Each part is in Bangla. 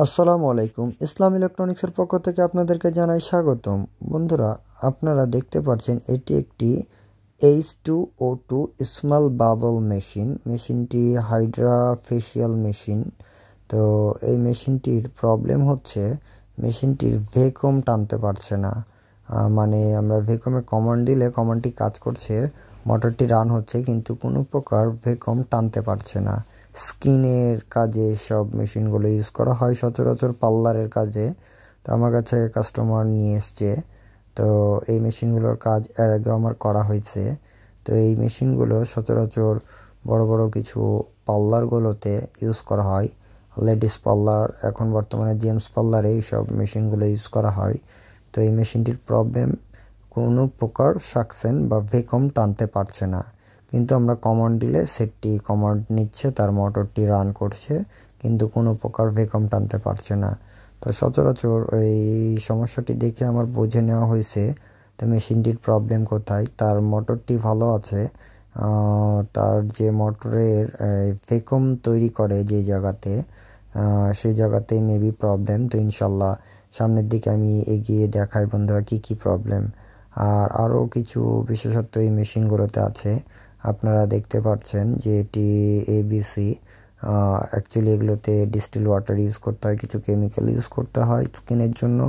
আসসালামু আলাইকুম। ইসলাম ইলেকট্রনিক্সের পক্ষ থেকে আপনাদেরকে জানাই স্বাগতম। বন্ধুরা, আপনারা দেখতে পাচ্ছেন এটি একটি H2O2 স্মল বাবল মেশিন। মেশিনটি হাইড্রা ফেশিয়াল মেশিন। তো এই মেশিনটির প্রবলেম হচ্ছে মেশিনটির ভ্যাকুয়াম টানতে পারছে না। মানে আমরা ভ্যাকুয়ামে কমান্ড দিলে কমান্ডটি কাজ করছে, মোটরটি রান হচ্ছে, কিন্তু কোনো প্রকার ভ্যাকুয়াম টানতে পারছে না। স্কিনের কাজে সব মেশিনগুলো ইউজ করা হয়, সচরাচর পার্লারের কাজে। তো আমার কাছে কাস্টমার নিয়ে এসছে। তো এই মেশিনগুলোর কাজ এর আগে আমার করা হয়েছে। তো এই মেশিনগুলো সচরাচর বড় বড় কিছু পার্লারগুলোতে ইউজ করা হয়। লেডিস পার্লার, এখন বর্তমানে জেমস পার্লারে এইসব মেশিনগুলো ইউজ করা হয়। তো এই মেশিনটির প্রবলেম, কোনো প্রকার সাকশন বা ভ্যাকুয়াম টানতে পারছে না। কিন্তু আমরা কমান্ড দিলে সেটটি কমান্ড নিচ্ছে, তার মোটরটি রান করছে, কিন্তু কোনো প্রকার ভ্যাকুয়াম টানতে পারছে না। তো সচরাচর এই সমস্যাটি দেখে আমার বুঝে নেওয়া হয়েছে তো মেশিনটির প্রবলেম কোথায়। তার মোটরটি ভালো আছে, তার যে মোটরের ভ্যাকুয়াম তৈরি করে যে জায়গাতে, সেই জায়গাতেই মেবি প্রবলেম। তো ইনশাল্লাহ সামনের দিকে আমি এগিয়ে দেখাই বন্ধুরা কী কী প্রবলেম। আর আরও কিছু বিশেষত্ব এই মেশিনগুলোতে আছে। আপনারা দেখতে পাচ্ছেন যে এটি ABC। অ্যাকচুয়ালি এগুলোতে ডিস্টিল ওয়াটার ইউজ করতে হয়, কিছু কেমিক্যাল ইউজ করতে হয় স্কিনের জন্য।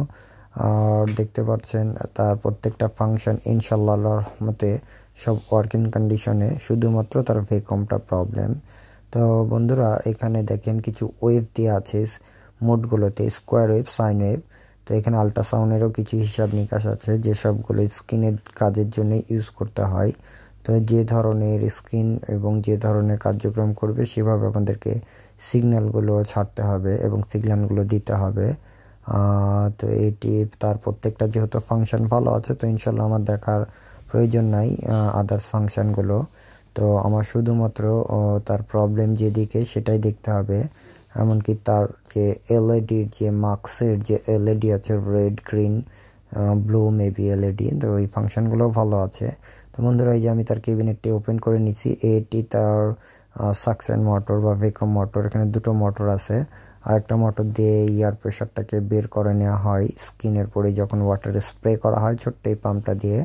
আর দেখতে পাচ্ছেন তার প্রত্যেকটা ফাংশন ইনশাল্লাহ আল্লাহর রহমতে সব ওয়ার্কিং কন্ডিশনে, শুধুমাত্র তার ভ্যাকুয়ামটা প্রবলেম। তো বন্ধুরা, এখানে দেখেন কিছু ওয়েভ দেওয়া আছে মোডগুলোতে, স্কোয়ার ওয়েভ, সাইন ওয়েভ। তো এখানে আল্ট্রাসাউন্ডেরও কিছু হিসাব নিকাশ আছে, যেসবগুলো স্কিনের কাজের জন্য ইউজ করতে হয়। তো যে ধরনের স্কিন এবং যে ধরনের কার্যক্রম করবে সেভাবে আমাদেরকে সিগন্যালগুলো ছাড়তে হবে এবং সিগন্যালগুলো দিতে হবে। তো এটি তার প্রত্যেকটা যেহেতু ফাংশন ভালো আছে, তো ইনশাল্লাহ আমার দেখার প্রয়োজন নাই আদার্স ফাংশনগুলো। তো আমার শুধুমাত্র তার প্রবলেম যেদিকে সেটাই দেখতে হবে। এমনকি তার যে এলইডির যে মার্কসের যে এলইডি আছে, red, green, blue maybe LED, তো ওই ফাংশনগুলোও ভালো আছে। তো বন্ধুরা, এই যে আমি তার ক্যাবিনেটটি ওপেন করে নিচ্ছি। এটি তার সাকশন মোটর বা ভ্যাকুয়াম মোটর। এখানে দুটো মোটর আছে। আরেকটা মোটর দিয়ে এয়ার প্রেশারটাকে বের করে নেওয়া হয় স্কিনের পরে যখন ওয়াটার স্প্রে করা হয় ছোট্ট এই পাম্পটা দিয়ে।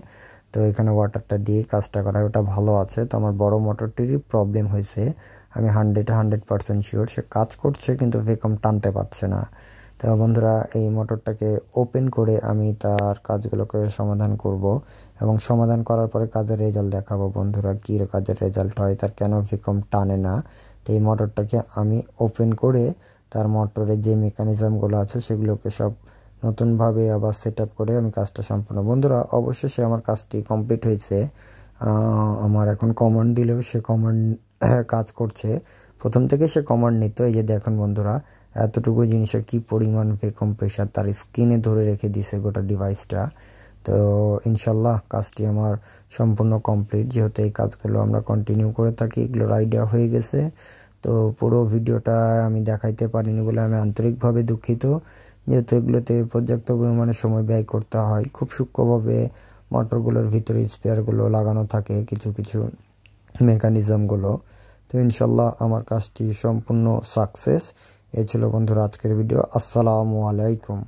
তো এখানে ওয়াটারটা দিয়ে কাজটা করা হয়, ওটা ভালো আছে। তো আমার বড় মোটরটিরই প্রবলেম হয়েছে, আমি 100% শিওর সে কাজ করছে কিন্তু ভ্যাকুয়াম টানতে পারছে না। তো বন্ধুরা, এই মোটরটাকে ওপেন করে আমি তার কাজগুলোকে সমাধান করব এবং সমাধান করার পরে কাজের রেজাল্ট দেখাবো বন্ধুরা, কী কাজের রেজাল্ট হয়, তার কেন ভ্যাকুয়াম টানে না। তো এই মোটরটাকে আমি ওপেন করে তার মোটরের যে মেকানিজমগুলো আছে সেগুলোকে সব নতুনভাবে আবার সেট আপ করে আমি কাজটা সম্পূর্ণ। বন্ধুরা, অবশেষে আমার কাজটি কমপ্লিট হয়েছে। আমার এখন কমান্ড দিলেও সে কমান্ড কাজ করছে। প্রথম থেকে সে কমান্ড নিত। এই যে দেখুন বন্ধুরা, এতটুকু জিনিসের কি পরিমাণ ভ্যাকুয়াম প্রেশার তার স্কিনে ধরে রেখে দিছে গোটা ডিভাইসটা। তো ইনশাল্লাহ কাজটি আমার সম্পূর্ণ কমপ্লিট। যেহেতু এই কাজগুলো আমরা কন্টিনিউ করে থাকি, এগুলোর আইডিয়া হয়ে গেছে। তো পুরো ভিডিওটা আমি দেখাইতে পারিনি বলে আমি আন্তরিকভাবে দুঃখিত, যেহেতু এগুলোতে পর্যাপ্ত পরিমাণে সময় ব্যয় করতে হয়। খুব সূক্ষ্মভাবে মোটরগুলোর ভিতরে স্পেয়ারগুলো লাগানো থাকে, কিছু কিছু মেকানিজমগুলো। তো ইনশাল্লাহ আমার কাজটি সম্পূর্ণ সাকসেস। এই ছিল বন্ধুরা আজকের ভিডিও। আসসালামু আলাইকুম।